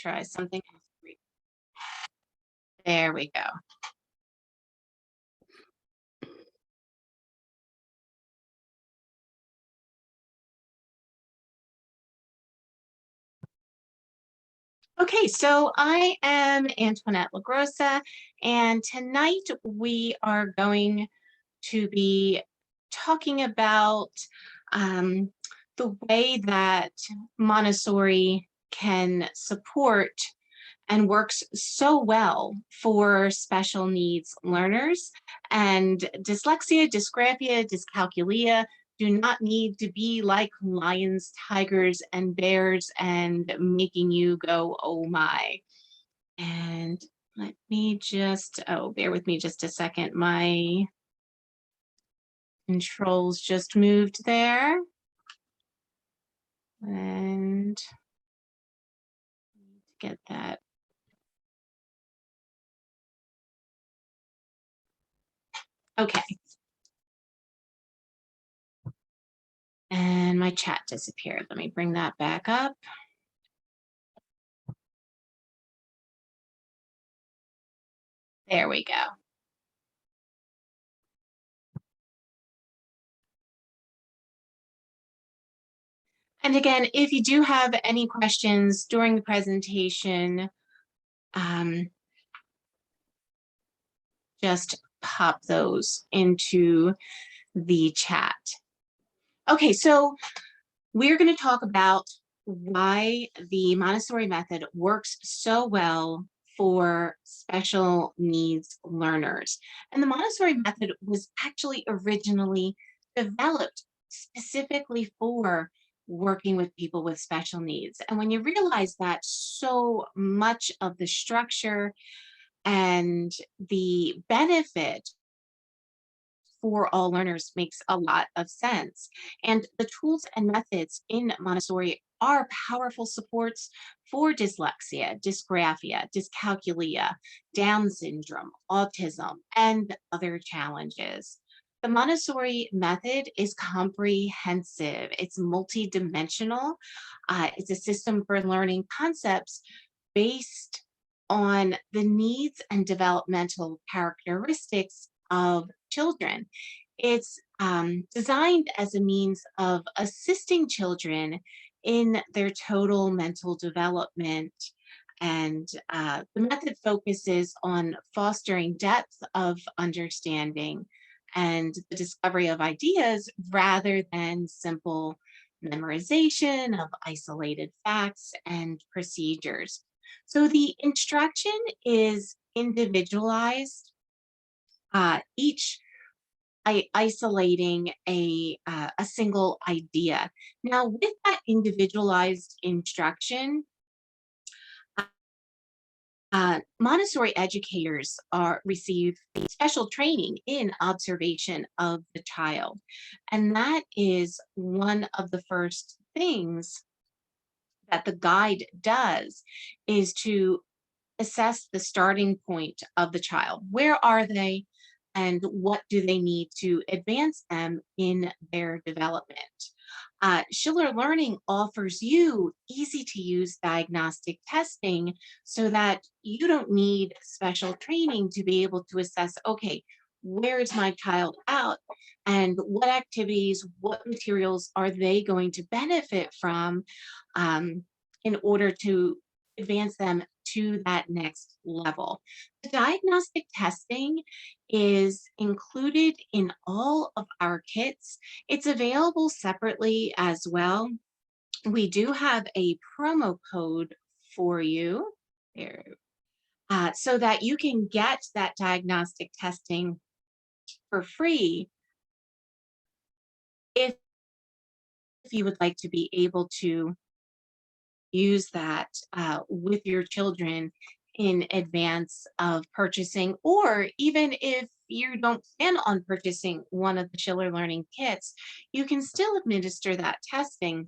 try something. There we go. Okay, so I am Antoinette LaGrossa, and tonight we are going to be talking about the way that Montessori can support and works so well for special needs learners. And dyslexia, dysgraphia, dyscalculia do not need to be like lions, tigers, and bears and making you go, oh my. And let me just, bear with me just a second. My controls just moved there. And get that. Okay. And my chat disappeared. Let me bring that back up. There we go. And again, if you do have any questions during the presentation, just pop those into the chat. Okay, so we're going to talk about why the Montessori method works so well for special needs learners. And the Montessori method was actually originally developed specifically for working with people with special needs. And when you realize that, so much of the structure and the benefit for all learners makes a lot of sense. And the tools and methods in Montessori are powerful supports for dyslexia, dysgraphia, dyscalculia, Down syndrome, autism, and other challenges. The Montessori method is comprehensive. It's multidimensional. It's a system for learning concepts based on the needs and developmental characteristics of children. It's designed as a means of assisting children in their total mental development. And the method focuses on fostering depth of understanding and the discovery of ideas rather than simple memorization of isolated facts and procedures. So the instruction is individualized, each isolating a single idea. Now, with that individualized instruction, Montessori educators receive special training in observation of the child. And that is one of the first things that the guide does, is to assess the starting point of the child. Where are they and what do they need to advance them in their development? Schiller Learning offers you easy to use diagnostic testing so that you don't need special training to be able to assess, okay, where is my child out and what activities, what materials are they going to benefit from in order to advance them to that next level. The diagnostic testing is included in all of our kits. It's available separately as well. We do have a promo code for you there, so that you can get that diagnostic testing for free if you would like to be able to use that with your children in advance of purchasing, or even if you don't plan on purchasing one of the Schiller Learning kits, you can still administer that testing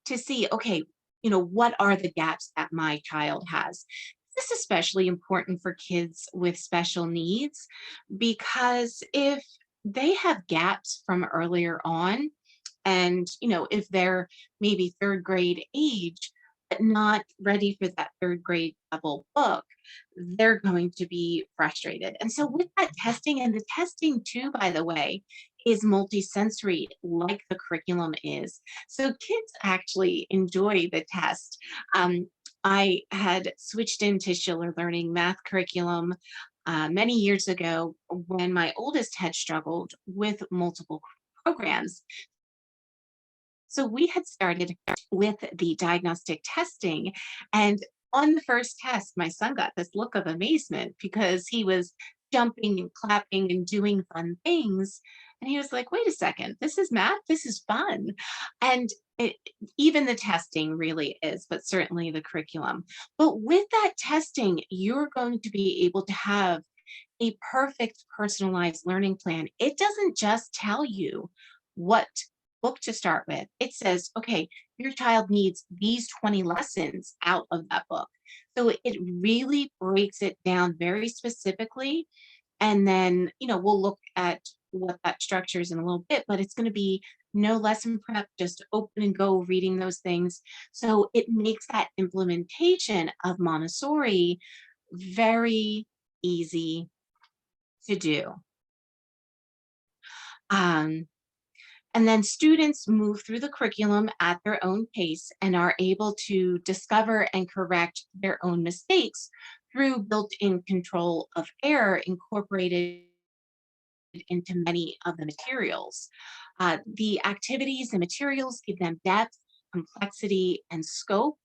to see, okay, what are the gaps that my child has? This is especially important for kids with special needs, because if they have gaps from earlier on, and if they're maybe third grade age, but not ready for that third grade level book, they're going to be frustrated. And so with that testing, and the testing too, by the way, is multisensory like the curriculum is. So kids actually enjoy the test. I had switched into Schiller Learning math curriculum many years ago when my oldest had struggled with multiple programs. So we had started with the diagnostic testing. And on the first test, my son got this look of amazement because he was jumping and clapping and doing fun things. And he was like, wait a second, this is math, this is fun. And it, even the testing really is, but certainly the curriculum. But with that testing, you're going to be able to have a perfect personalized learning plan. It doesn't just tell you what book to start with. It says, okay, your child needs these 20 lessons out of that book. So it really breaks it down very specifically. And then, we'll look at what that structure is in a little bit, but it's going to be no lesson prep, just open and go reading those things. So it makes that implementation of Montessori very easy to do. Um, and then students move through the curriculum at their own pace and are able to discover and correct their own mistakes through built-in control of error incorporated into many of the materials. The activities and materials give them depth, complexity, and scope,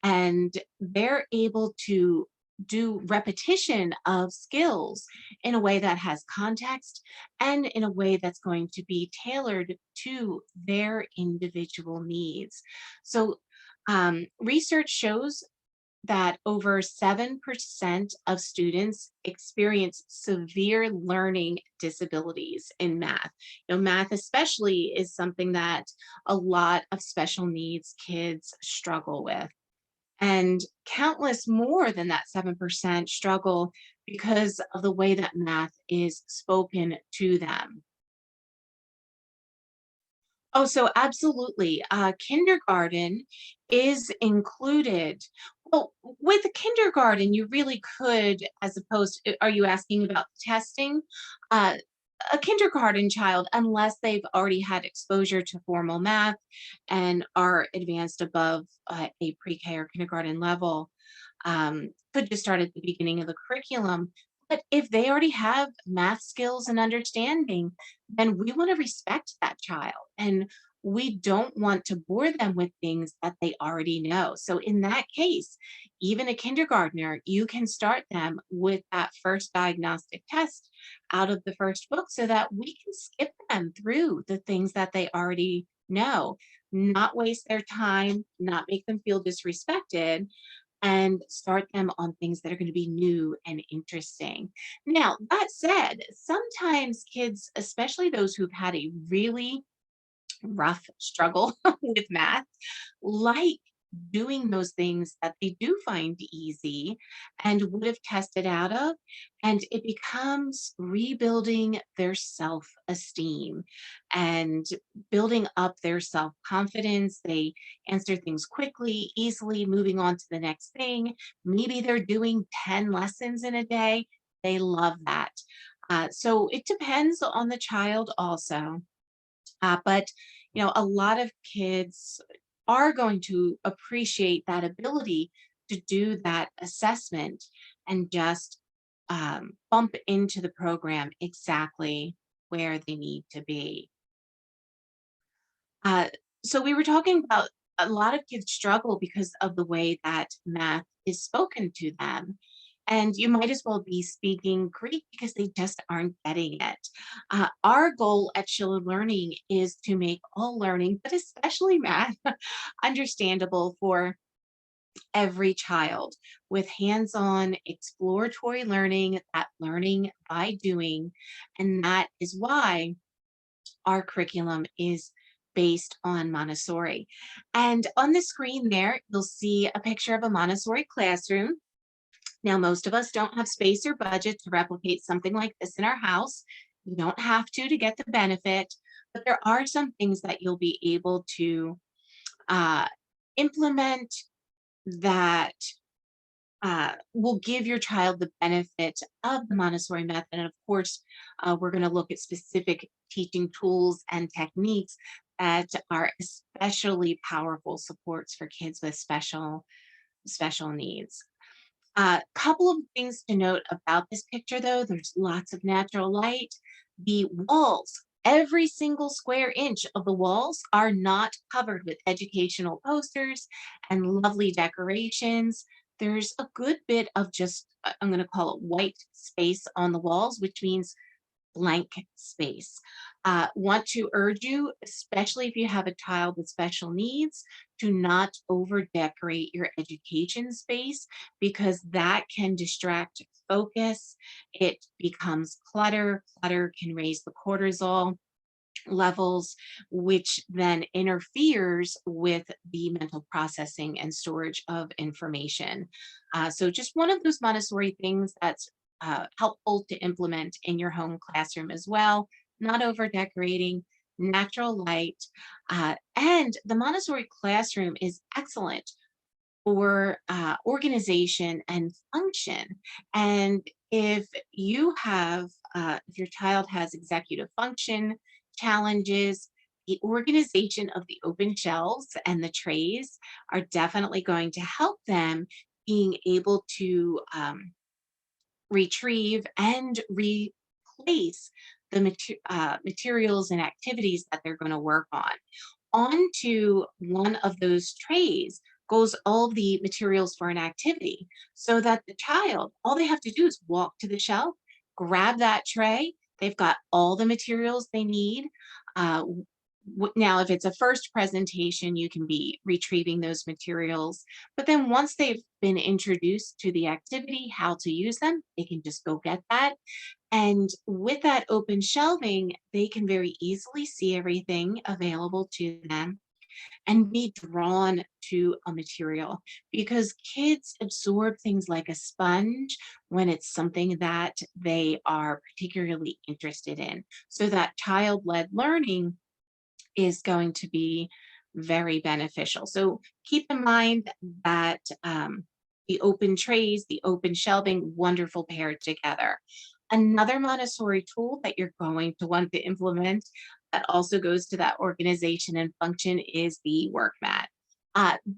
and they're able to do repetition of skills in a way that has context and in a way that's going to be tailored to their individual needs. So, research shows that over 7% of students experience severe learning disabilities in math. Math especially is something that a lot of special needs kids struggle with. And countless more than that 7% struggle because of the way that math is spoken to them. Oh, so absolutely. Kindergarten is included. Well, with kindergarten, you really could, as opposed, are you asking about testing? Uh, a kindergarten child, unless they've already had exposure to formal math and are advanced above a pre-K or kindergarten level, could just start at the beginning of the curriculum. But if they already have math skills and understanding, then we want to respect that child. And we don't want to bore them with things that they already know. So in that case, even a kindergartner, you can start them with that first diagnostic test out of the first book so that we can skip them through the things that they already know, not waste their time, not make them feel disrespected, and start them on things that are going to be new and interesting. Now, that said, sometimes kids, especially those who've had a really rough struggle with math, like doing those things that they do find easy and would have tested out of, and it becomes rebuilding their self-esteem and building up their self-confidence. They answer things quickly, easily, moving on to the next thing. Maybe they're doing 10 lessons in a day. They love that. So it depends on the child also. But a lot of kids are going to appreciate that ability to do that assessment and just bump into the program exactly where they need to be. Uh, so we were talking about a lot of kids struggle because of the way that math is spoken to them. And you might as well be speaking Greek because they just aren't getting it. Our goal at Schiller Learning is to make all learning, but especially math, understandable for every child with hands-on exploratory learning, that learning by doing. And that is why our curriculum is based on Montessori. And on the screen there, you'll see a picture of a Montessori classroom. Now, most of us don't have space or budget to replicate something like this in our house. You don't have to get the benefit, but there are some things that you'll be able to uh, implement that will give your child the benefit of the Montessori method. And of course, we're going to look at specific teaching tools and techniques that are especially powerful supports for kids with special needs. Couple of things to note about this picture, though. There's lots of natural light. The walls, every single square inch of the walls are not covered with educational posters and lovely decorations. There's a good bit of just, I'm going to call it white space on the walls, which means blank space. Want to urge you, especially if you have a child with special needs, to not over decorate your education space because that can distract focus. It becomes clutter. Clutter can raise the cortisol levels, which then interferes with the mental processing and storage of information. So just one of those Montessori things that's helpful to implement in your home classroom as well, not over decorating, natural light. And the Montessori classroom is excellent for organization and function. And if if your child has executive function challenges, the organization of the open shelves and the trays are definitely going to help them being able to retrieve and replace the materials and activities that they're going to work on. Onto one of those trays goes all the materials for an activity so that the child, all they have to do is walk to the shelf, grab that tray. They've got all the materials they need. Uh, Now, if it's a first presentation, you can be retrieving those materials. But then once they've been introduced to the activity, how to use them, they can just go get that. And with that open shelving, they can very easily see everything available to them and be drawn to a material because kids absorb things like a sponge when it's something that they are particularly interested in. So that child-led learning is going to be very beneficial. So keep in mind that the open trays, the open shelving, wonderful paired together. Another Montessori tool that you're going to want to implement that also goes to that organization and function is the work mat.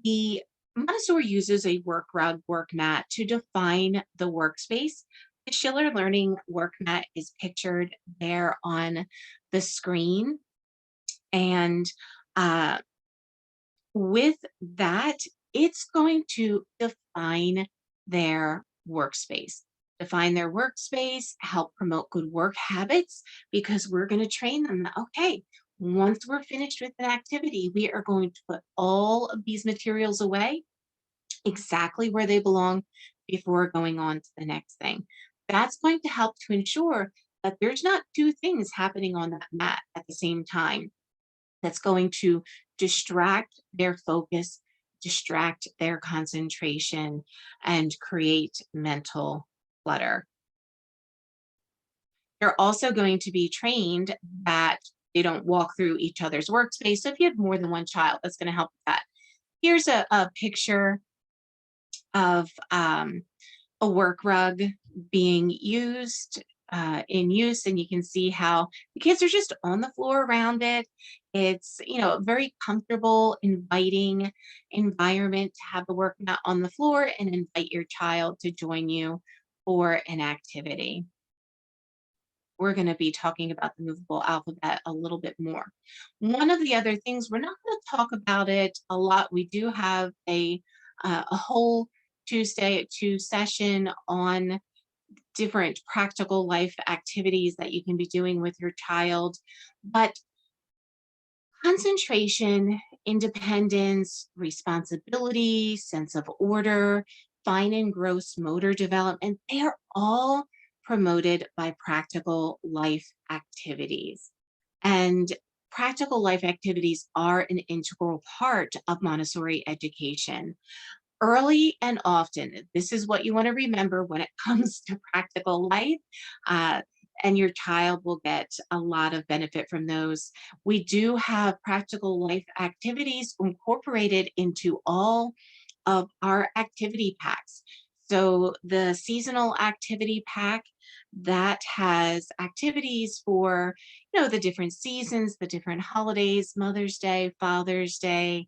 The Montessori uses a work rug work mat to define the workspace. The Schiller Learning work mat is pictured there on the screen. And with that, it's going to define their workspace, help promote good work habits, because we're going to train them that, okay, once we're finished with an activity, we are going to put all of these materials away exactly where they belong before going on to the next thing. That's going to help to ensure that there's not two things happening on that mat at the same time that's going to distract their focus, distract their concentration, and create mental clutter. They're also going to be trained that they don't walk through each other's workspace. So if you have more than one child, that's going to help with that. Here's a picture of a work rug being used in use, and you can see how the kids are just on the floor around it. It's, a very comfortable, inviting environment to have the work mat on the floor and invite your child to join you for an activity. We're going to be talking about the movable alphabet a little bit more. One of the other things, we're not going to talk about it a lot. We do have a whole Tuesday at 2 session on different practical life activities that you can be doing with your child. But concentration, independence, responsibility, sense of order, fine and gross motor development, they are all promoted by practical life activities. And practical life activities are an integral part of Montessori education. Early and often, this is what you want to remember when it comes to practical life, and your child will get a lot of benefit from those. We do have practical life activities incorporated into all of our activity packs. So the seasonal activity pack that has activities for, the different seasons, the different holidays, Mother's Day, Father's Day,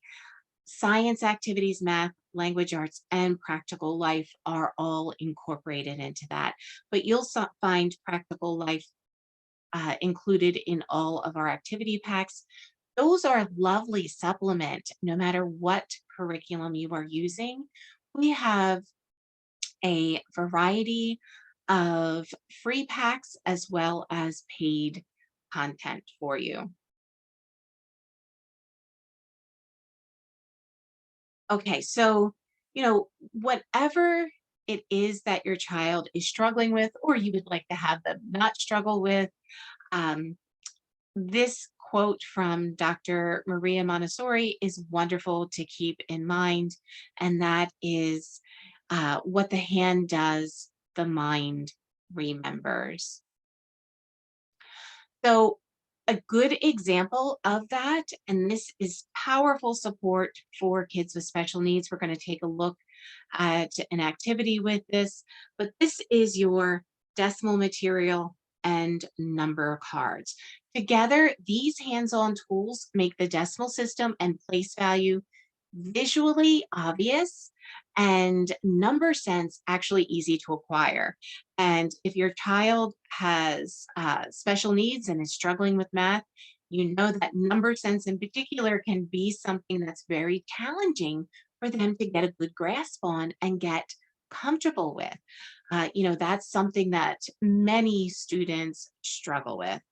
science activities, math, language arts, and practical life are all incorporated into that. But you'll find practical life included in all of our activity packs. Those are a lovely supplement no matter what curriculum you are using. We have a variety of free packs as well as paid content for you. Okay, so, whatever it is that your child is struggling with, or you would like to have them not struggle with, um, this quote from Dr. Maria Montessori is wonderful to keep in mind, and that is what the hand does, the mind remembers. So, a good example of that, and this is powerful support for kids with special needs. We're going to take a look at an activity with this, but this is your decimal material and number cards. Together, these hands-on tools make the decimal system and place value visually obvious and number sense actually easy to acquire. And if your child has special needs and is struggling with math, you know that number sense in particular can be something that's very challenging for them to get a good grasp on and get comfortable with. That's something that many students struggle with.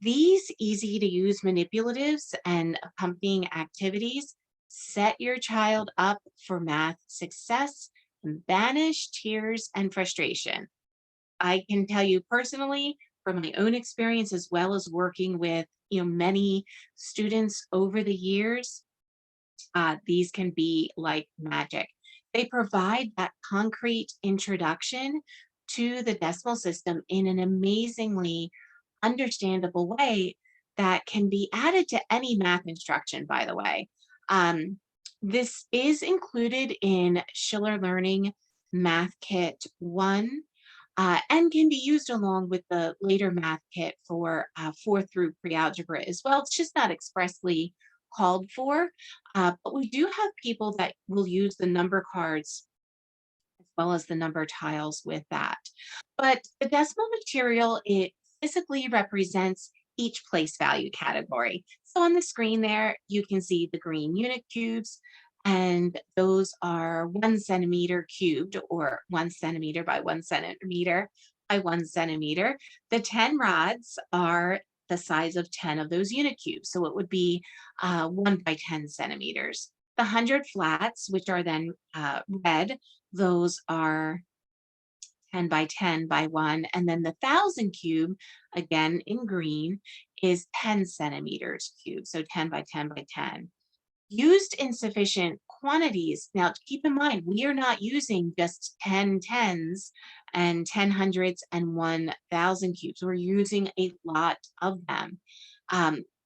These easy to use manipulatives and accompanying activities set your child up for math success and banish tears and frustration. I can tell you personally from my own experience as well as working with many students over the years, these can be like magic. They provide that concrete introduction to the decimal system in an amazingly understandable way that can be added to any math instruction, by the way. Um, this is included in Schiller Learning Math Kit 1 and can be used along with the later math kit for 4th through pre-algebra as well. It's just not expressly called for, but we do have people that will use the number cards as well as the number tiles with that. But the decimal material, it physically represents each place value category. So on the screen there, you can see the green unit cubes, and those are 1 centimeter cubed, or 1 centimeter by 1 centimeter by 1 centimeter. The 10 rods are the size of 10 of those unit cubes. So it would be 1 by 10 centimeters. The 100 flats, which are then red, those are 10 by 10 by 1. And then the 1,000 cube, again in green, is 10 centimeters cubed. So 10 by 10 by 10. Used in sufficient quantities. Now, keep in mind, we are not using just 10 tens and 10 hundreds and 1,000 cubes. We're using a lot of them.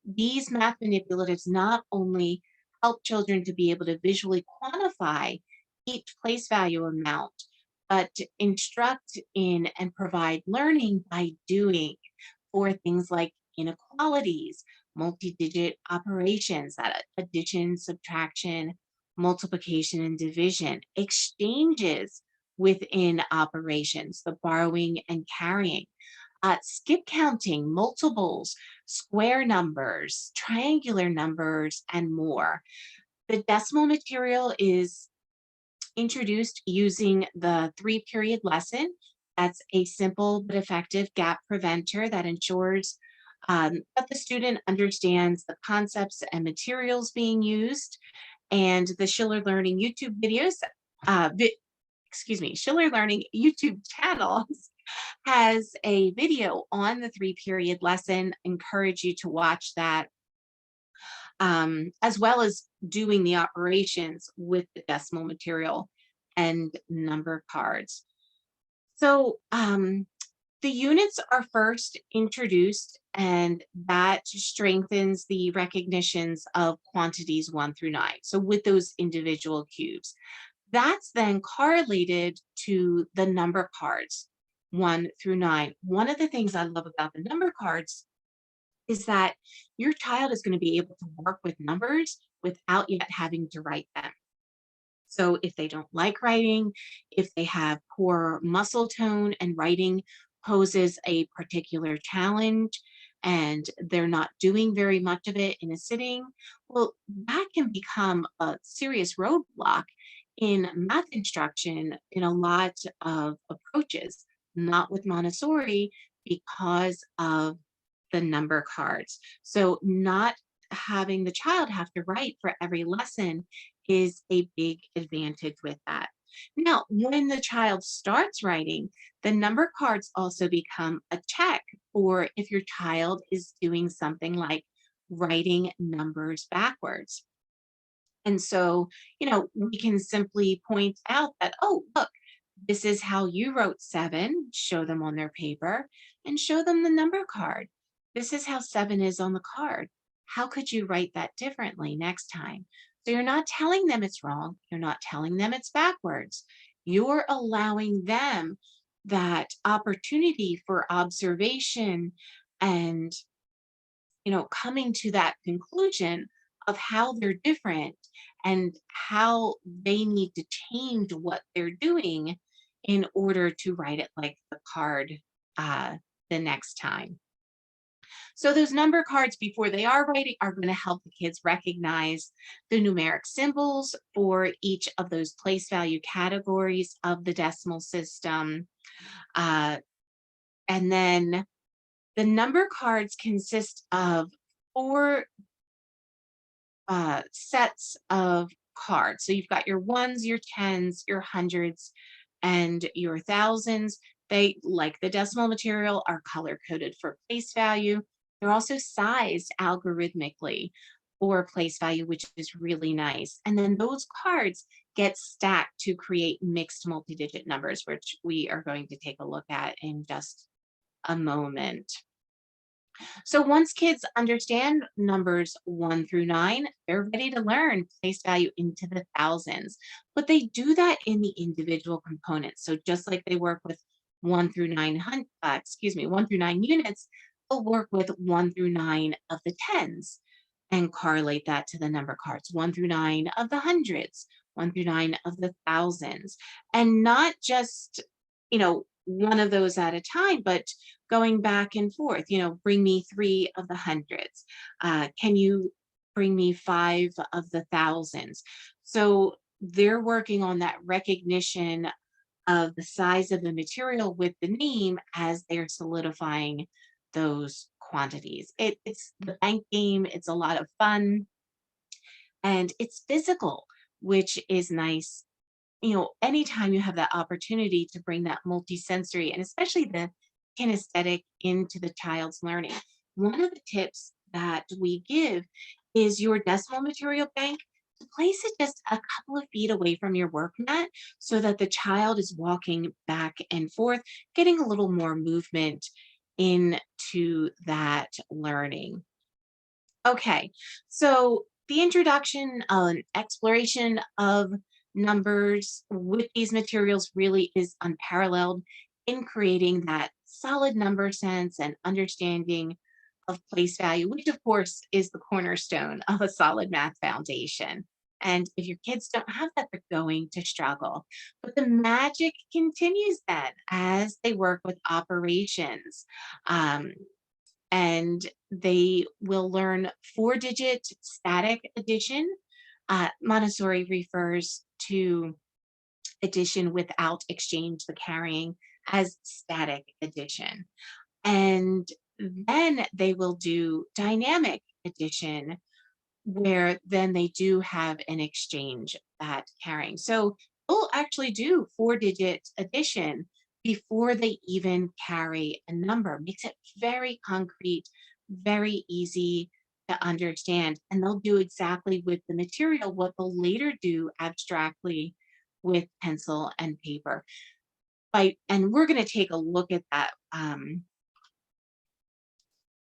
These math manipulatives not only help children to be able to visually quantify each place value amount, but to instruct in and provide learning by doing for things like inequalities, multi-digit operations, that addition, subtraction, multiplication, and division, exchanges within operations, the borrowing and carrying, skip counting, multiples, square numbers, triangular numbers, and more. The decimal material is introduced using the 3-period lesson. That's a simple but effective gap preventer that ensures that the student understands the concepts and materials being used. And the Schiller Learning YouTube videos, Schiller Learning YouTube channels has a video on the 3-period lesson. Encourage you to watch that, as well as doing the operations with the decimal material and number cards. So the units are first introduced, and that strengthens the recognitions of quantities 1 through 9. So with those individual cubes. That's then correlated to the number cards, 1 through 9. One of the things I love about the number cards is that your child is going to be able to work with numbers without yet having to write them. So if they don't like writing, if they have poor muscle tone and writing poses a particular challenge and they're not doing very much of it in a sitting, well, that can become a serious roadblock in math instruction in a lot of approaches, not with Montessori because of the number cards. So not having the child have to write for every lesson is a big advantage with that. Now, when the child starts writing, the number cards also become a check for if your child is doing something like writing numbers backwards. And so, we can simply point out that, oh, look, this is how you wrote 7, show them on their paper, and show them the number card. This is how 7 is on the card. How could you write that differently next time? So you're not telling them it's wrong. You're not telling them it's backwards. You're allowing them that opportunity for observation and, coming to that conclusion of how they're different and how they need to change what they're doing in order to write it like the card uh, the next time. So those number cards before they are writing are going to help the kids recognize the numeric symbols for each of those place value categories of the decimal system. Uh, and then the number cards consist of 4 sets of cards. So you've got your ones, your tens, your hundreds, and your thousands. They, like the decimal material, are color coded for place value. They're also sized algorithmically for place value, which is really nice. And then those cards get stacked to create mixed multi-digit numbers, which we are going to take a look at in just a moment. So once kids understand numbers 1 through 9, they're ready to learn place value into the thousands. But they do that in the individual components. So just like they work with 1 through 9 units, they'll work with 1 through 9 of the tens and correlate that to the number cards, 1 through 9 of the hundreds, 1 through 9 of the thousands, and not just, one of those at a time, but going back and forth, bring me 3 of the hundreds. Can you bring me 5 of the thousands? So they're working on that recognition of the size of the material with the name as they're solidifying those quantities. It's the bank game, it's a lot of fun, and it's physical, which is nice. Anytime you have that opportunity to bring that multisensory and especially the kinesthetic into the child's learning. One of the tips that we give is your decimal material bank to place it just a couple of feet away from your work mat so that the child is walking back and forth, getting a little more movement into that learning. Okay, so the introduction and exploration of numbers with these materials really is unparalleled in creating that solid number sense and understanding of place value, which of course is the cornerstone of a solid math foundation. And if your kids don't have that, they're going to struggle. But the magic continues then as they work with operations. Um, and they will learn 4-digit static addition. Montessori refers to addition without exchange, the carrying, as static addition. And then they will do dynamic addition, where then they do have an exchange that carrying. So they'll actually do 4-digit addition before they even carry a number. Makes it very concrete, very easy to understand. And they'll do exactly with the material what they'll later do abstractly with pencil and paper. And we're going to take a look at that,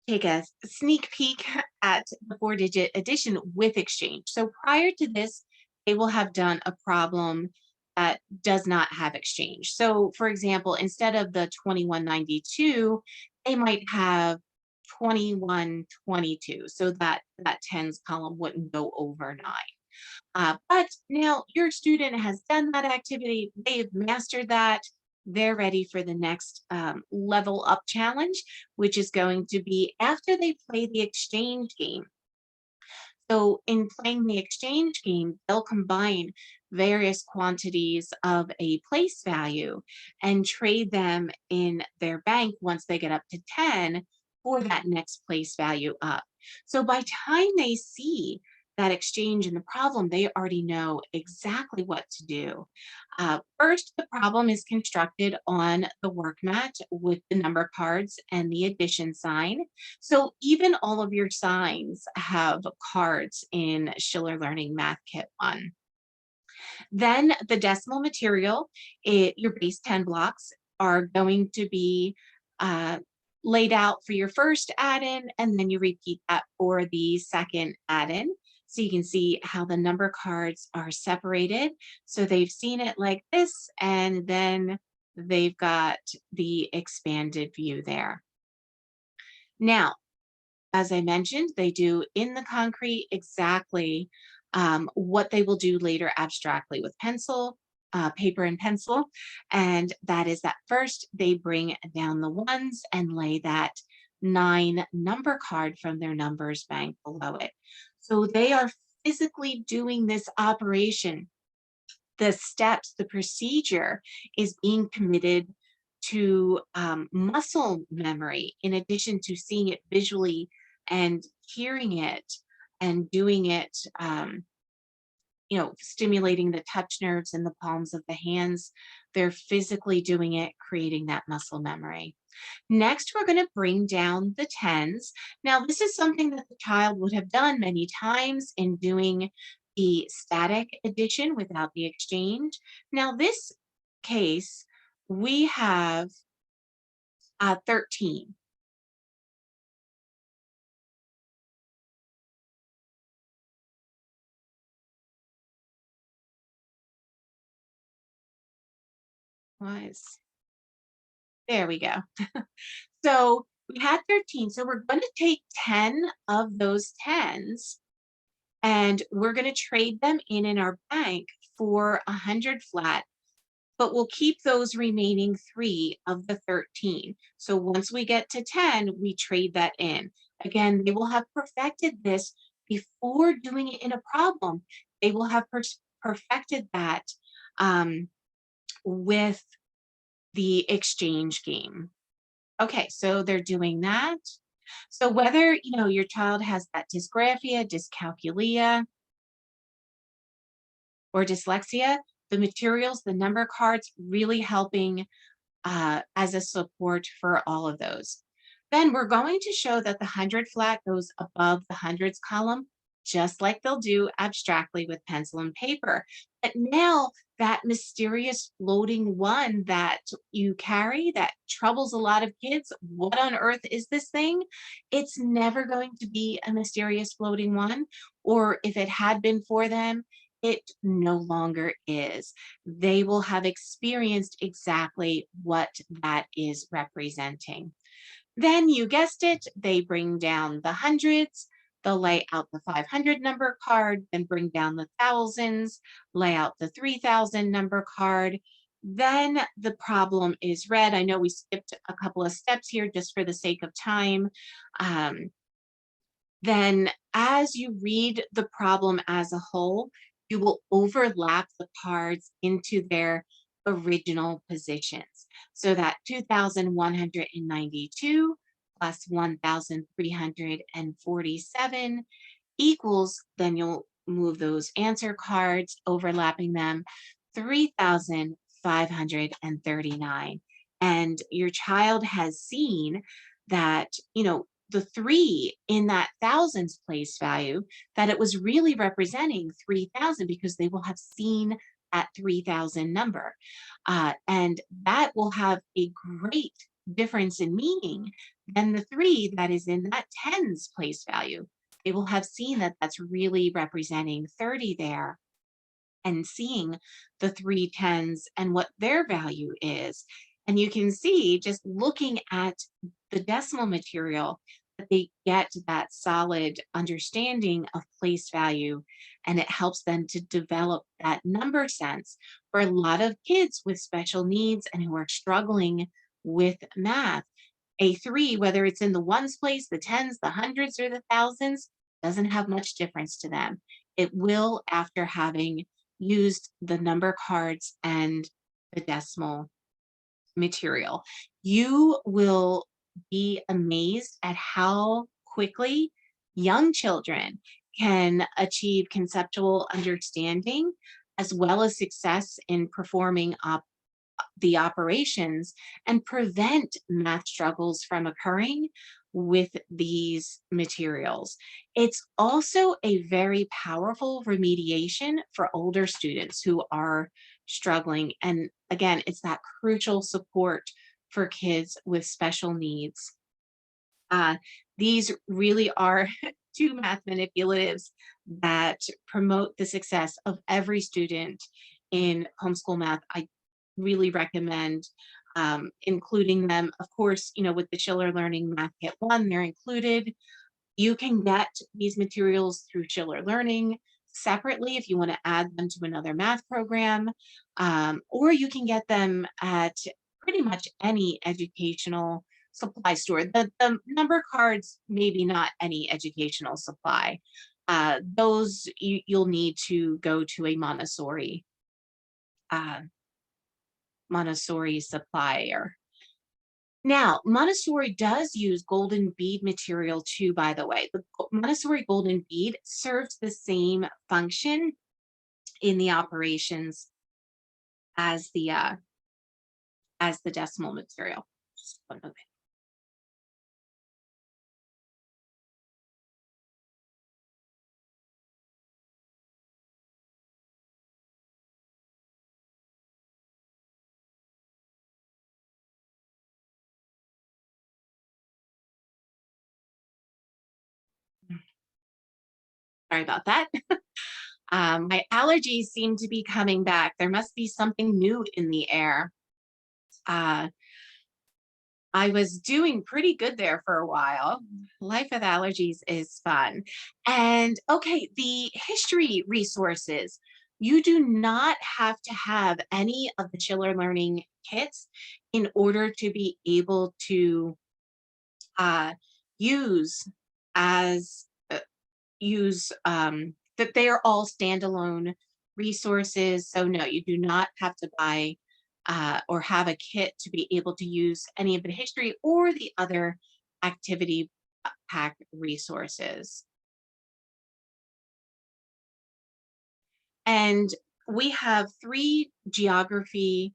take a sneak peek at the 4-digit addition with exchange. So prior to this, they will have done a problem that does not have exchange. So for example, instead of the 2192, they might have 2122. So that tens column wouldn't go over 9. But now your student has done that activity, they've mastered that, they're ready for the next level up challenge, which is going to be after they play the exchange game. So in playing the exchange game, they'll combine various quantities of a place value and trade them in their bank once they get up to 10 for that next place value up. So by time they see that exchange in the problem, they already know exactly what to do. First, the problem is constructed on the work mat with the number cards and the addition sign. So even all of your signs have cards in Schiller Learning Math Kit 1. Then the decimal material, your base 10 blocks are going to be laid out for your first add-in, and then you repeat that for the second add-in. So you can see how the number cards are separated. So they've seen it like this, and then they've got the expanded view there. Now, as I mentioned, they do in the concrete exactly what they will do later abstractly with paper and pencil. And that is that first they bring down the ones and lay that 9 number card from their numbers bank below it. So they are physically doing this operation. The steps, the procedure is being committed to muscle memory in addition to seeing it visually and hearing it and doing it, stimulating the touch nerves in the palms of the hands. They're physically doing it, creating that muscle memory. Next, we're going to bring down the tens. Now, this is something that the child would have done many times in doing the static addition without the exchange. Now, this case, we have 13. There we go. So we had 13. So we're going to take 10 of those tens and we're going to trade them in our bank for 100 flat, but we'll keep those remaining 3 of the 13. So once we get to 10, we trade that in. Again, they will have perfected this before doing it in a problem. They will have perfected that with the exchange game. Okay, so they're doing that. So whether, your child has that dysgraphia, dyscalculia, or dyslexia, the materials, the number cards really helping as a support for all of those. Then we're going to show that the 100 flat goes above the hundreds column, just like they'll do abstractly with pencil and paper. But now that mysterious floating one that you carry that troubles a lot of kids, what on earth is this thing? It's never going to be a mysterious floating one, or if it had been for them, it no longer is. They will have experienced exactly what that is representing. Then you guessed it, they bring down the hundreds, they'll lay out the 500 number card, then bring down the thousands, lay out the 3000 number card. Then the problem is read. I know we skipped a couple of steps here just for the sake of time. Then as you read the problem as a whole, you will overlap the cards into their original positions. So that 2,192 plus 1,347 equals, then you'll move those answer cards, overlapping them, 3,539. And your child has seen that, the 3 in that thousands place value, that it was really representing 3,000 because they will have seen that 3,000 number. And that will have a great difference in meaning than the 3 that is in that tens place value. They will have seen that that's really representing 30 there. and seeing the 3 10s and what their value is. And you can see just looking at the decimal material that they get that solid understanding of place value, and it helps them to develop that number sense. For a lot of kids with special needs and who are struggling with math, a 3, whether it's in the ones place, the tens, the hundreds, or the thousands, doesn't have much difference to them. It will after having used the number cards and the decimal material. You will be amazed at how quickly young children can achieve conceptual understanding as well as success in performing the operations and prevent math struggles from occurring with these materials. It's also a very powerful remediation for older students who are struggling. And again, it's that crucial support for kids with special needs. Uh, these really are two math manipulatives that promote the success of every student in homeschool math. I really recommend including them. Of course, with the Schiller Learning Math Kit 1, they're included. You can get these materials through Schiller Learning separately if you want to add them to another math program, or you can get them at pretty much any educational supply store. The number cards, maybe not any educational supply. Those you'll need to go to a uh, Montessori supplier. Now, Montessori does use golden bead material too, by the way. The Montessori golden bead serves the same function in the operations as the decimal material. Just one moment. Sorry about that. My allergies seem to be coming back. There must be something new in the air. Uh, I was doing pretty good there for a while. Life with allergies is fun. And okay, the history resources. You do not have to have any of the Schiller Learning kits in order to be able to uh, use as use that they are all standalone resources. So no, you do not have to buy or have a kit to be able to use any of the history or the other activity pack resources. And we have 3 geography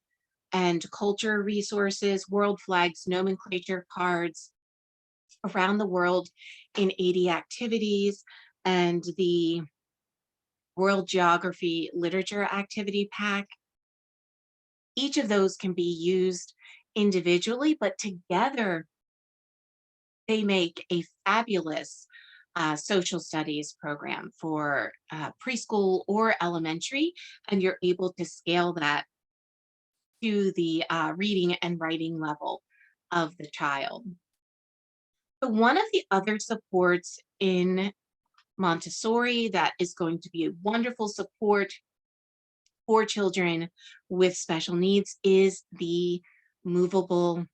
and culture resources, world flags, nomenclature cards around the world in 80 activities, and the World Geography Literature Activity Pack. Each of those can be used individually, but together they make a fabulous social studies program for preschool or elementary, and you're able to scale that to the reading and writing level of the child. So one of the other supports in Montessori that is going to be a wonderful support for children with special needs is the movable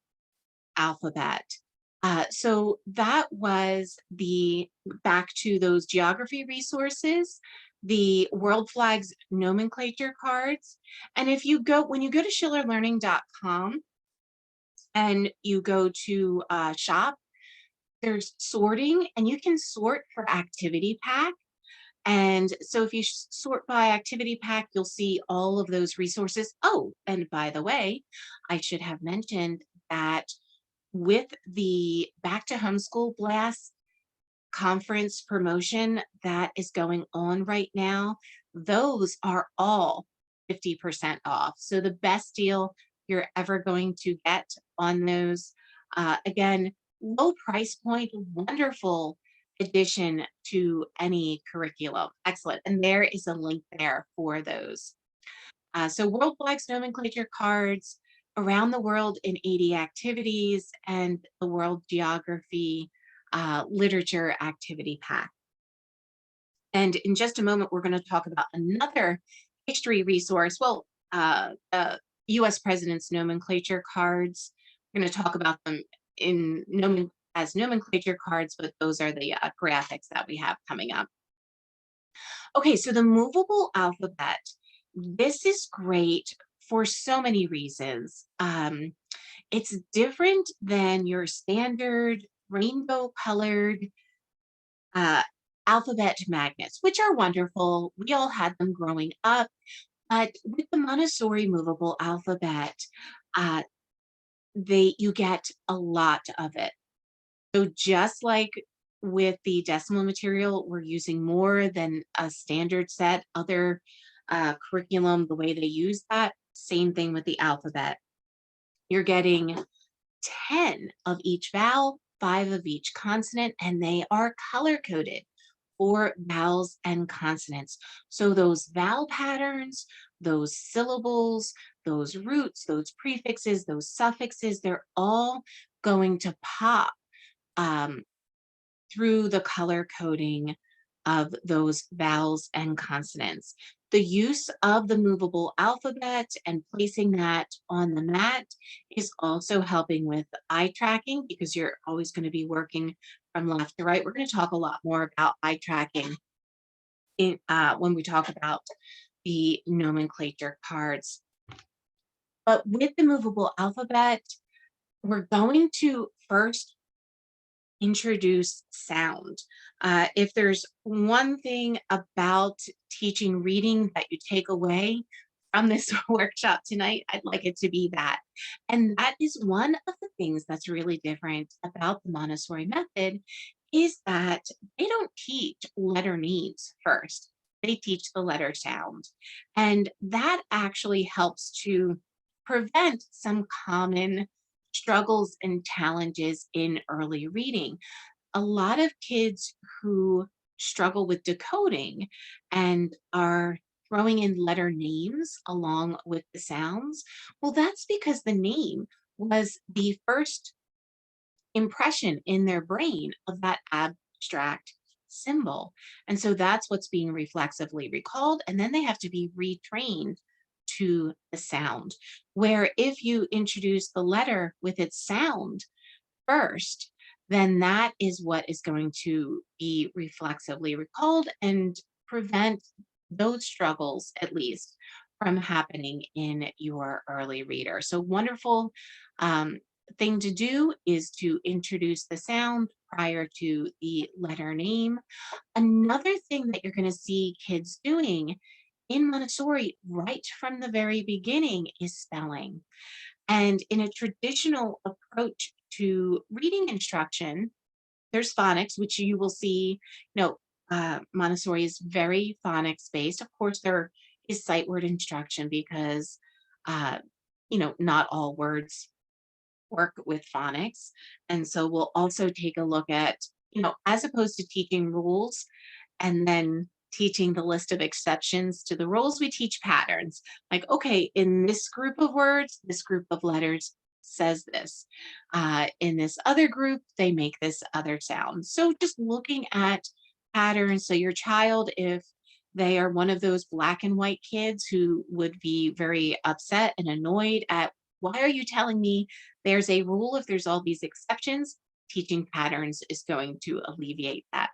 alphabet. So that was back to those geography resources, the world flags nomenclature cards. And when you go to schillerlearning.com and you go to shop, there's sorting, and you can sort for activity pack. And so if you sort by activity pack, you'll see all of those resources. Oh, and by the way, I should have mentioned that with the Back to Homeschool Blast conference promotion that is going on right now, those are all 50% off. So the best deal you're ever going to get on those. Again, low price point, wonderful addition to any curriculum. Excellent. And there is a link there for those. So World Flags nomenclature cards, Around the World in 80 Activities, and the World Geography Literature Activity Pack. And in just a moment, we're going to talk about another history resource. Well, US President's nomenclature cards. We're going to talk about them as nomenclature cards, but those are the graphics that we have coming up. Okay, so the movable alphabet. This is great for so many reasons. It's different than your standard rainbow colored uh, alphabet magnets, which are wonderful. We all had them growing up, but with the Montessori movable alphabet, uh, you get a lot of it. So just like with the decimal material, we're using more than a standard set. Other curriculum, the way they use that, same thing with the alphabet. You're getting 10 of each vowel, 5 of each consonant, and they are color coded for vowels and consonants. So those vowel patterns, those syllables, those roots, those prefixes, those suffixes, they're all going to pop through the color coding of those vowels and consonants. The use of the movable alphabet and placing that on the mat is also helping with eye tracking, because you're always going to be working from left to right. We're going to talk a lot more about eye tracking when we talk about the nomenclature cards. But with the movable alphabet, we're going to first introduce sound. If there's one thing about teaching reading that you take away from this workshop tonight, I'd like it to be that. And that is one of the things that's really different about the Montessori method, is that they don't teach letter names first. They teach the letter sound. And that actually helps to prevent some common struggles and challenges in early reading. A lot of kids who struggle with decoding and are throwing in letter names along with the sounds, well, that's because the name was the first impression in their brain of that abstract symbol. And so that's what's being reflexively recalled. And then they have to be retrained to the sound. Where if you introduce the letter with its sound first, then that is what is going to be reflexively recalled and prevent those struggles, at least, from happening in your early reader. So wonderful thing to do is to introduce the sound prior to the letter name. Another thing that you're going to see kids doing in Montessori right from the very beginning is spelling. And in a traditional approach to reading instruction, there's phonics, which you will see, Montessori is very phonics based. Of course, there is sight word instruction because, not all words work with phonics. And so we'll also take a look at, as opposed to teaching rules and then teaching the list of exceptions to the rules, we teach patterns. Like, okay, in this group of words, this group of letters says this. In this other group, they make this other sound. So just looking at patterns. So your child, if they are one of those black and white kids who would be very upset and annoyed at, why are you telling me there's a rule if there's all these exceptions? Teaching patterns is going to alleviate that.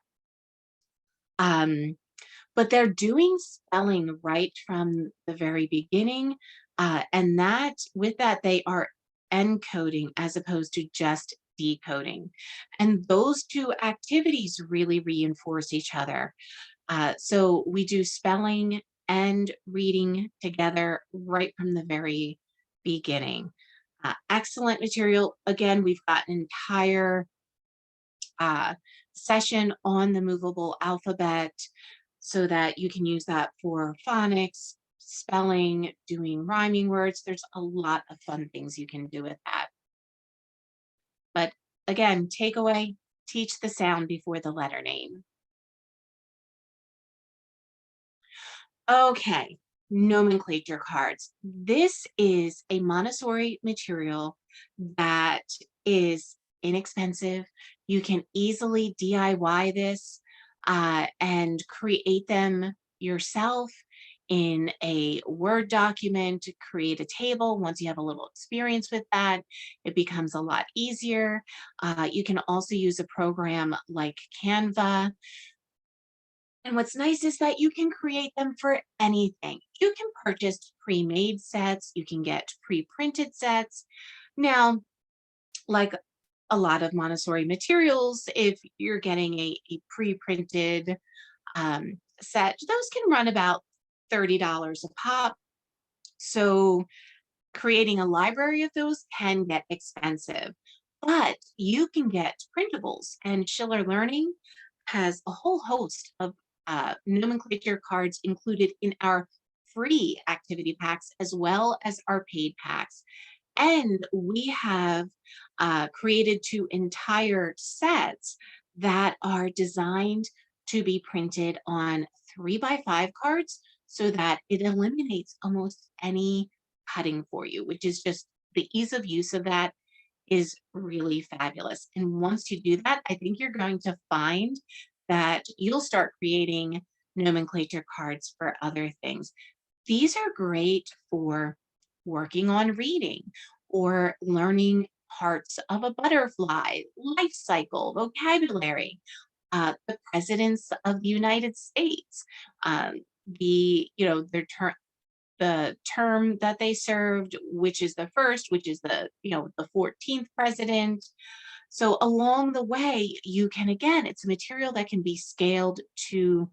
But they're doing spelling right from the very beginning. And with that, they are encoding as opposed to just decoding. And those two activities really reinforce each other. So we do spelling and reading together right from the very beginning. Excellent material. Again, we've got an entire session on the movable alphabet so that you can use that for phonics, spelling, doing rhyming words. There's a lot of fun things you can do with that. But again, takeaway, teach the sound before the letter name. Okay, nomenclature cards. This is a Montessori material that is inexpensive. You can easily DIY this and create them yourself in a Word document, create a table. Once you have a little experience with that, it becomes a lot easier. You can also use a program like Canva. And what's nice is that you can create them for anything. You can purchase pre-made sets, you can get pre-printed sets. Now, like a lot of Montessori materials, if you're getting a pre-printed set, those can run about $30 a pop. So creating a library of those can get expensive, but you can get printables, and Schiller Learning has a whole host of nomenclature cards included in our free activity packs as well as our paid packs. And we have created two entire sets that are designed to be printed on 3x5 cards so that it eliminates almost any cutting for you, which is just the ease of use of that is really fabulous. And once you do that, I think you're going to find that you'll start creating nomenclature cards for other things. These are great for working on reading or learning parts of a butterfly, life cycle, vocabulary, the presidents of the United States, the term that they served, which is the first, which is the 14th president. So along the way, you can, again, it's a material that can be scaled to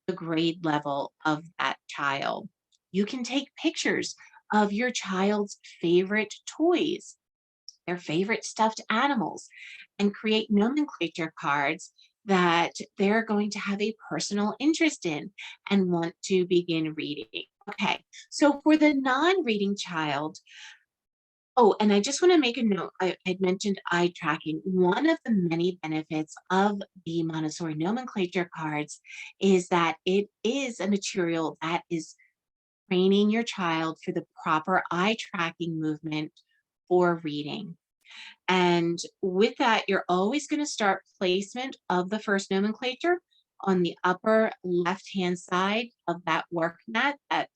the grade level of that child. You can take pictures of your child's favorite toys, their favorite stuffed animals, and create nomenclature cards that they're going to have a personal interest in and want to begin reading. Okay, so for the non-reading child, oh, and I just want to make a note. I mentioned eye tracking. One of the many benefits of the Montessori nomenclature cards is that it is a material that is training your child for the proper eye tracking movement for reading. And with that, you're always going to start placement of the first nomenclature on the upper left-hand side of that work mat, that,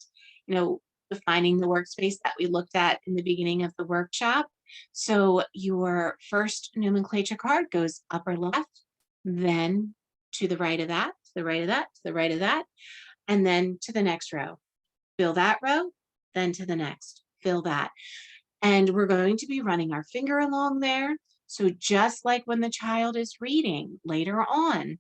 defining the workspace that we looked at in the beginning of the workshop. So your first nomenclature card goes upper left, then to the right of that, to the right of that, to the right of that, and then to the next row. Fill that row, then to the next, fill that. And we're going to be running our finger along there. So just like when the child is reading later on,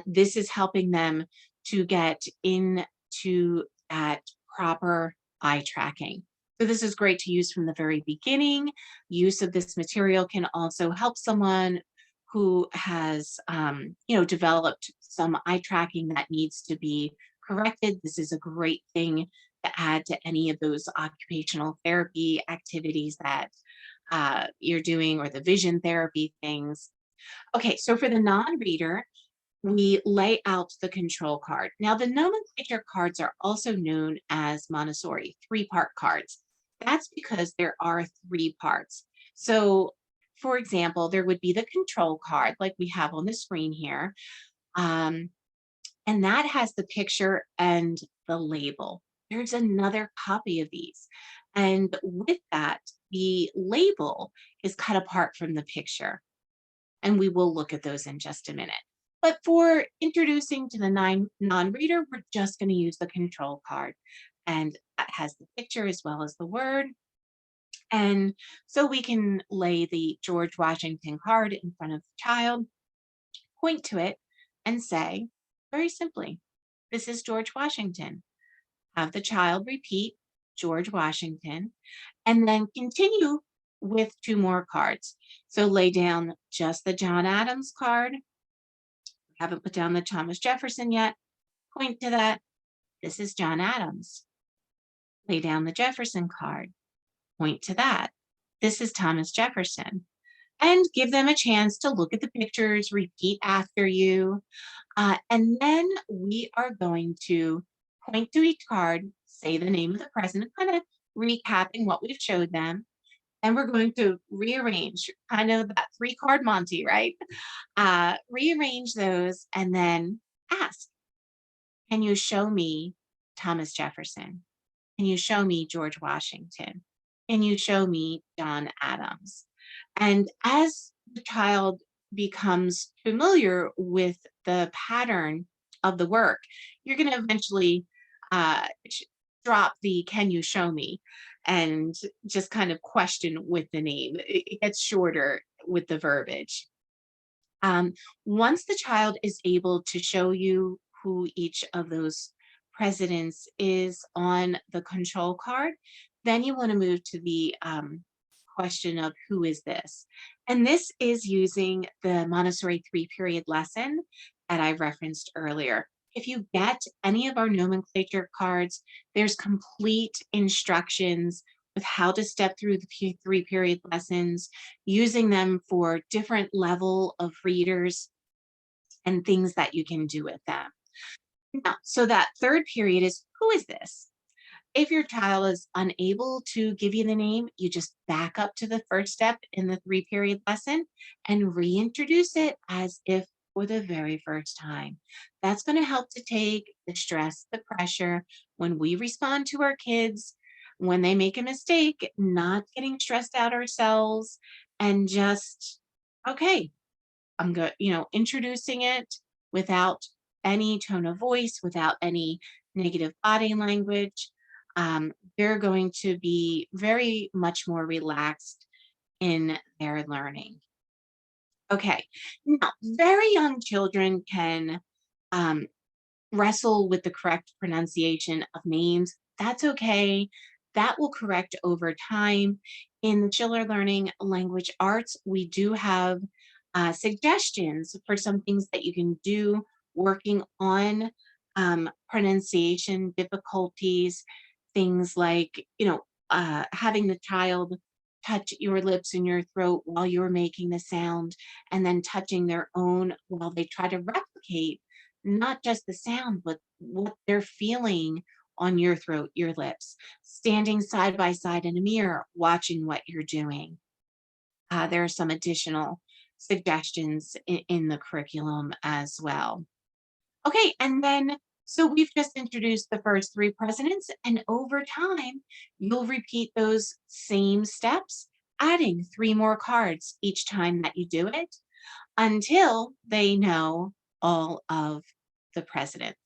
this is helping them to get into that proper eye tracking. So this is great to use from the very beginning. Use of this material can also help someone who has, developed some eye tracking that needs to be corrected. This is a great thing to add to any of those occupational therapy activities that you're doing, or the vision therapy things. Okay, so for the non-reader, we lay out the control card. Now, the nomenclature cards are also known as Montessori 3-part cards. That's because there are 3 parts. So, for example, there would be the control card like we have on the screen here. And that has the picture and the label. There's another copy of these. And with that, the label is cut apart from the picture. And we will look at those in just a minute. But for introducing to the non-reader, we're just going to use the control card. And that has the picture as well as the word. And so we can lay the George Washington card in front of the child, point to it, and say, very simply, this is George Washington. Have the child repeat George Washington, and then continue with 2 more cards. So lay down just the John Adams card. Haven't put down the Thomas Jefferson yet. Point to that. This is John Adams. Lay down the Jefferson card. Point to that. This is Thomas Jefferson. and give them a chance to look at the pictures, repeat after you. And then we are going to point to each card, say the name of the president, kind of recapping what we've showed them. And we're going to rearrange, kind of that three-card Monty, right? Rearrange those and then ask, can you show me Thomas Jefferson? Can you show me George Washington? Can you show me John Adams? And as the child becomes familiar with the pattern of the work, you're going to eventually drop the can you show me and just kind of question with the name. It gets shorter with the verbiage. Once the child is able to show you who each of those presidents is on the control card, then you want to move to the question of who is this? And this is using the Montessori 3-period lesson that I referenced earlier. If you get any of our nomenclature cards, there's complete instructions with how to step through the 3-period lessons, using them for different level of readers and things that you can do with them. Now, so that third period is, who is this? If your child is unable to give you the name, you just back up to the first step in the 3-period lesson and reintroduce it as if for the very first time. That's going to help to take the stress, the pressure when we respond to our kids, when they make a mistake, not getting stressed out ourselves, and just, okay, I'm good, introducing it without any tone of voice, without any negative body language. They're going to be very much more relaxed in their learning. Okay, now very young children can wrestle with the correct pronunciation of names. That's okay. That will correct over time. In the Chiller Learning Language Arts, we do have suggestions for some things that you can do working on pronunciation difficulties, things like, having the child touch your lips and your throat while you're making the sound, and then touching their own while they try to replicate not just the sound, but what they're feeling on your throat, your lips, standing side by side in a mirror, watching what you're doing. There are some additional suggestions in the curriculum as well. Okay, and then, so we've just introduced the first 3 presidents, and over time, you'll repeat those same steps, adding 3 more cards each time that you do it until they know all of the presidents.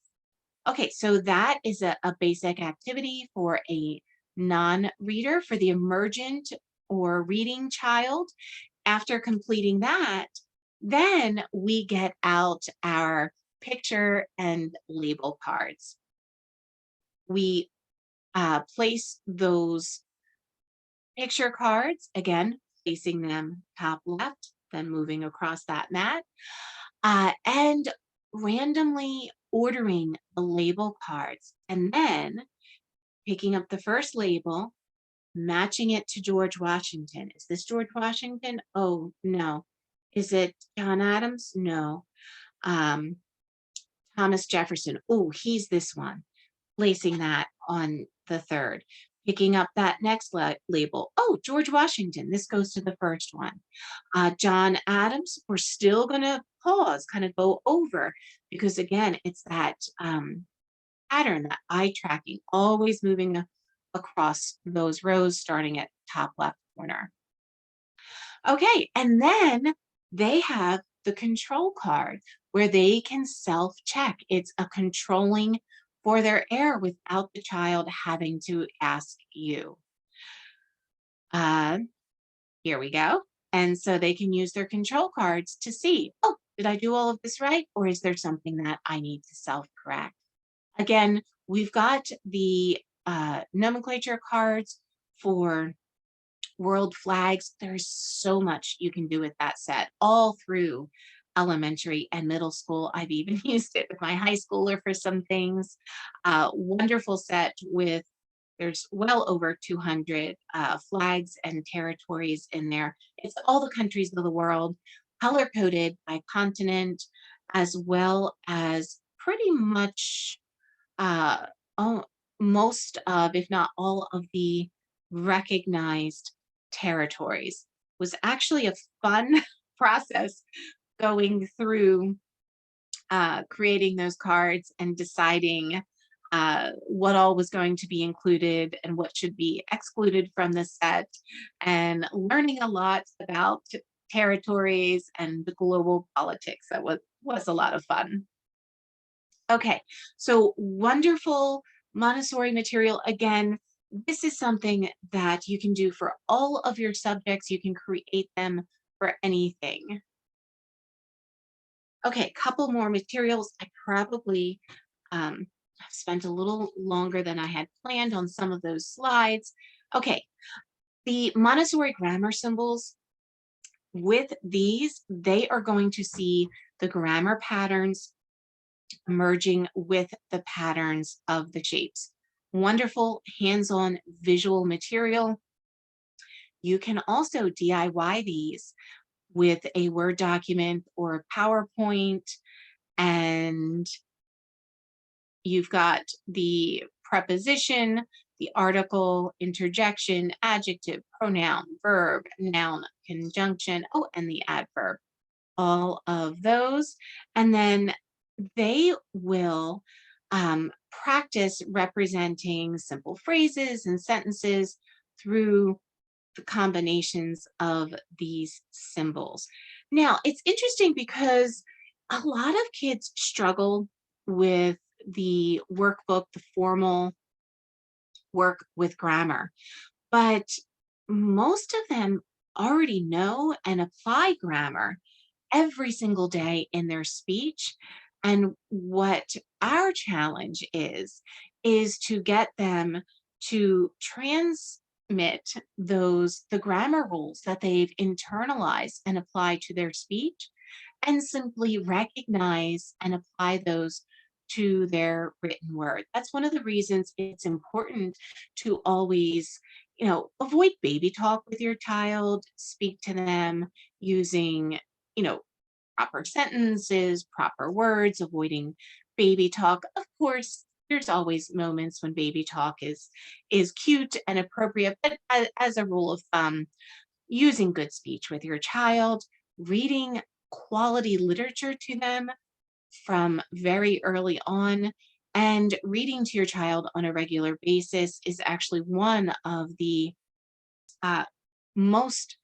Okay, so that is a basic activity for a non-reader, for the emergent or reading child. After completing that, then we get out our picture and label cards. We place those picture cards, again, facing them top left, then moving across that mat, and randomly ordering the label cards, and then picking up the first label, matching it to George Washington. Is this George Washington? Oh, no. Is it John Adams? No. Um, Thomas Jefferson. Oh, he's this one. Placing that on the third. Picking up that next label. Oh, George Washington. This goes to the first one. John Adams, we're still going to pause, kind of go over, because again, it's that pattern, that eye tracking, always moving across those rows, starting at top left corner. Okay, and then they have the control card where they can self-check. It's a controlling for their error without the child having to ask you. Here we go. And so they can use their control cards to see, oh, did I do all of this right? Or is there something that I need to self-correct? Again, we've got the nomenclature cards for world flags. There's so much you can do with that set all through elementary and middle school. I've even used it with my high schooler for some things. Wonderful set with There's well over 200 flags and territories in there. It's all the countries of the world, color coded by continent, as well as pretty much uh, all, most of, if not all of the recognized territories. Was actually a fun process going through creating those cards and deciding what all was going to be included and what should be excluded from the set, and learning a lot about territories and the global politics. That was a lot of fun. Okay, so wonderful Montessori material. Again, this is something that you can do for all of your subjects. You can create them for anything. Okay, couple more materials. I probably have spent a little longer than I had planned on some of those slides. Okay, the Montessori grammar symbols, with these, they are going to see the grammar patterns merging with the patterns of the shapes. Wonderful hands-on visual material. You can also DIY these with a Word document or a PowerPoint, and you've got the preposition, the article, interjection, adjective, pronoun, verb, noun, conjunction, oh, and the adverb, all of those. And then they will practice representing simple phrases and sentences through the combinations of these symbols. Now, it's interesting because a lot of kids struggle with the workbook, the formal work with grammar, but most of them already know and apply grammar every single day in their speech. And what our challenge is to get them to transmit the grammar rules that they've internalized and apply to their speech, and simply recognize and apply those to their written word. That's one of the reasons it's important to always, avoid baby talk with your child, speak to them using, proper sentences, proper words, avoiding baby talk. Of course, there's always moments when baby talk is cute and appropriate, but as a rule of thumb, using good speech with your child, reading quality literature to them from very early on, and reading to your child on a regular basis is actually one of the uh, most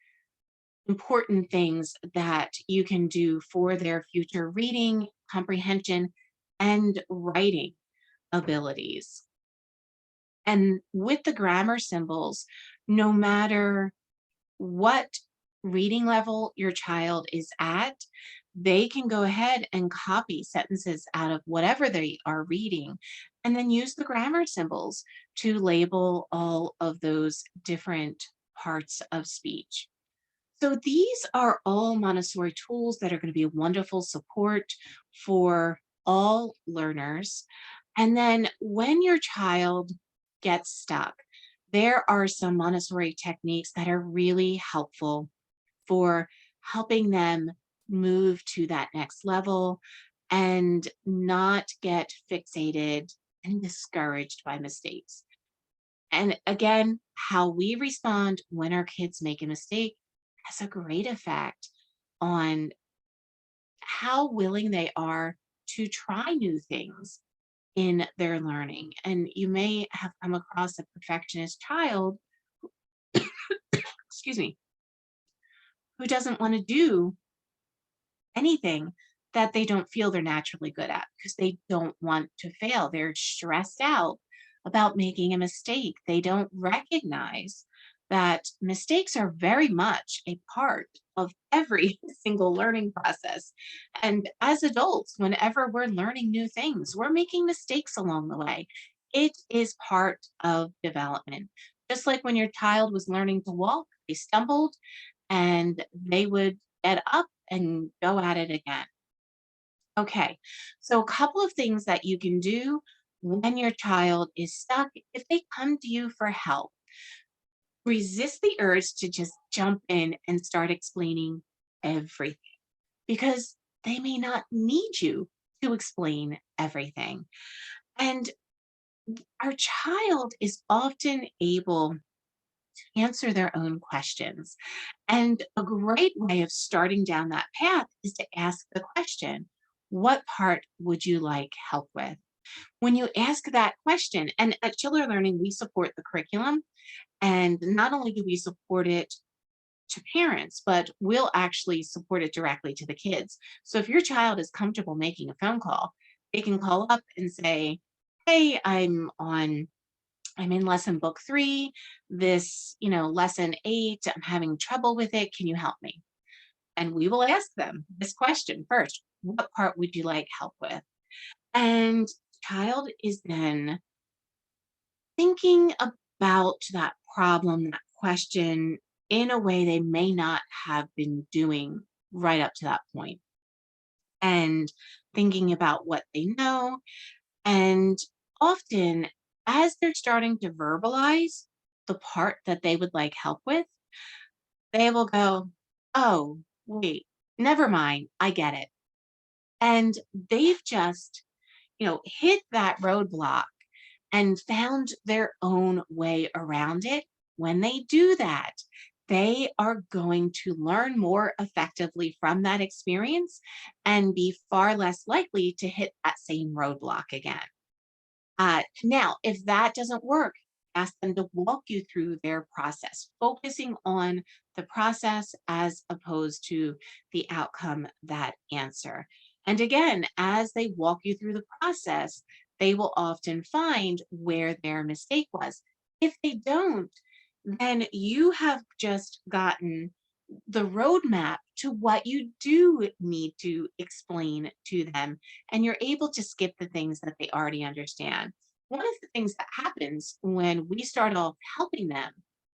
important things that you can do for their future reading, comprehension, and writing abilities. And with the grammar symbols, no matter what reading level your child is at, they can go ahead and copy sentences out of whatever they are reading, and then use the grammar symbols to label all of those different parts of speech. So these are all Montessori tools that are going to be a wonderful support for all learners. And then when your child gets stuck, there are some Montessori techniques that are really helpful for helping them move to that next level and not get fixated and discouraged by mistakes. And again, how we respond when our kids make a mistake has a great effect on how willing they are to try new things in their learning. And you may have come across a perfectionist child, excuse me, who doesn't want to do anything that they don't feel they're naturally good at because they don't want to fail. They're stressed out about making a mistake. They don't recognize that mistakes are very much a part of every single learning process. And as adults, whenever we're learning new things, we're making mistakes along the way. It is part of development. Just like when your child was learning to walk, they stumbled and they would get up and go at it again. Okay, so a couple of things that you can do when your child is stuck, if they come to you for help, resist the urge to just jump in and start explaining everything because they may not need you to explain everything. And our child is often able to answer their own questions. And a great way of starting down that path is to ask the question, what part would you like help with? When you ask that question, and at Chiller Learning, we support the curriculum, and not only do we support it to parents, but we'll actually support it directly to the kids. So if your child is comfortable making a phone call, they can call up and say, hey, I'm in lesson book 3, this, lesson 8, I'm having trouble with it. Can you help me? And we will ask them this question first. What part would you like help with? And child is then thinking about that problem, that question in a way they may not have been doing right up to that point, and thinking about what they know. And often, as they're starting to verbalize the part that they would like help with, they will go, oh, wait, never mind, I get it. And they've just, hit that roadblock and found their own way around it. When they do that, they are going to learn more effectively from that experience and be far less likely to hit that same roadblock again. Now, if that doesn't work, ask them to walk you through their process, focusing on the process as opposed to the outcome, that answer. And again, as they walk you through the process, they will often find where their mistake was. If they don't, then you have just gotten the roadmap to what you do need to explain to them, and you're able to skip the things that they already understand. One of the things that happens when we start off helping them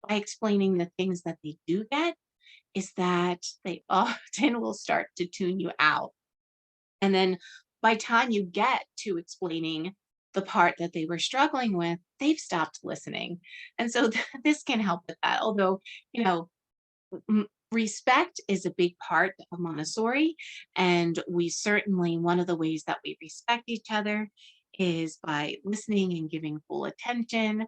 by explaining the things that they do get is that they often will start to tune you out. And then by time you get to explaining the part that they were struggling with, they've stopped listening. And so this can help with that. Although, you know, respect is a big part of Montessori, and we certainly, one of the ways that we respect each other is by listening and giving full attention.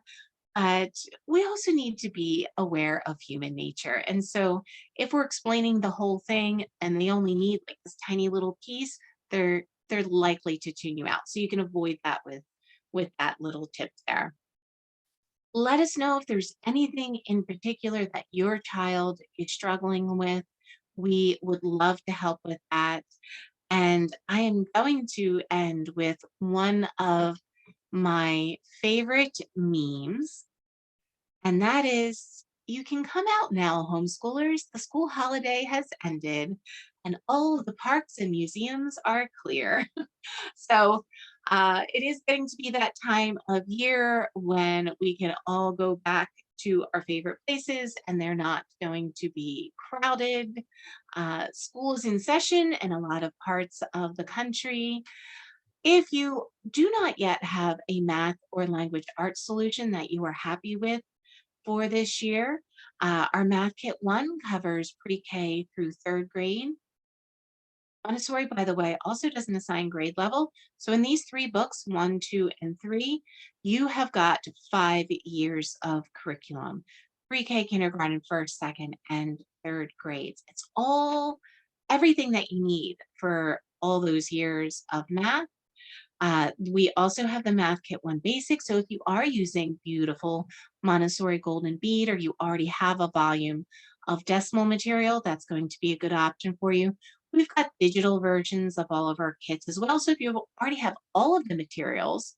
But we also need to be aware of human nature. And so if we're explaining the whole thing and they only need like this tiny little piece, they're likely to tune you out. So you can avoid that with that little tip there. Let us know if there's anything in particular that your child is struggling with. We would love to help with that. And I am going to end with one of my favorite memes, and that is, you can come out now, homeschoolers. The school holiday has ended, and all of the parks and museums are clear. So it is getting to be that time of year when we can all go back to our favorite places and they're not going to be crowded. School is in session in a lot of parts of the country. If you do not yet have a math or language arts solution that you are happy with for this year, our Math Kit 1 covers pre-K through 3rd grade. Montessori, by the way, also doesn't assign grade level. So in these 3 books, 1, 2, and 3, you have got 5 years of curriculum. Pre-K, kindergarten, 1st, 2nd, and 3rd grades. It's everything that you need for all those years of math. We also have the Math Kit 1 Basic. So if you are using beautiful Montessori Golden Bead, or you already have a volume of decimal material, that's going to be a good option for you. We've got digital versions of all of our kits as well. So if you already have all of the materials,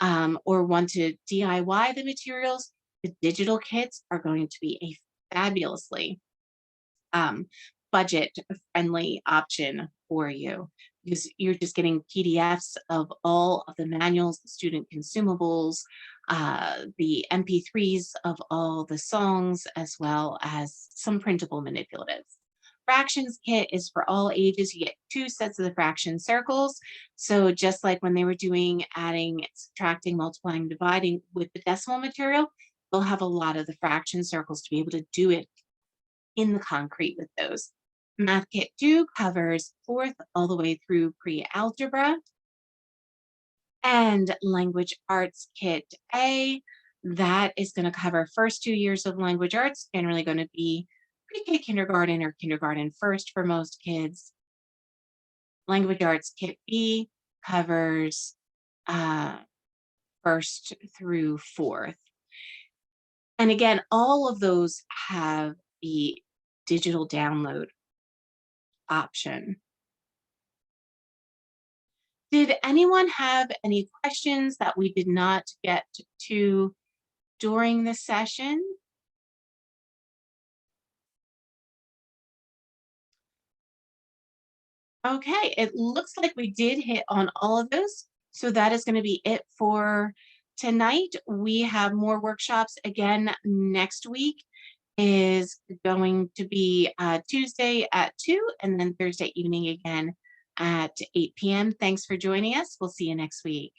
or want to DIY the materials, the digital kits are going to be a fabulously um, budget friendly option for you, because you're just getting PDFs of all of the manuals, the student consumables, the MP3s of all the songs, as well as some printable manipulatives. fractions kit is for all ages. You get 2 sets of the fraction circles. So just like when they were doing adding, subtracting, multiplying, dividing with the decimal material, they'll have a lot of the fraction circles to be able to do it in the concrete with those. Math Kit 2 covers 4th all the way through pre-algebra. And Language Arts Kit A, that is going to cover first 2 years of language arts, generally going to be pre-K kindergarten or kindergarten first for most kids. Language Arts Kit B covers first through 4th. And again, all of those have the digital download option. Did anyone have any questions that we did not get to during the session? Okay, it looks like we did hit on all of those. So that is going to be it for tonight. We have more workshops again next week is going to be Tuesday at 2 and then Thursday evening again at 8 p.m. Thanks for joining us. We'll see you next week.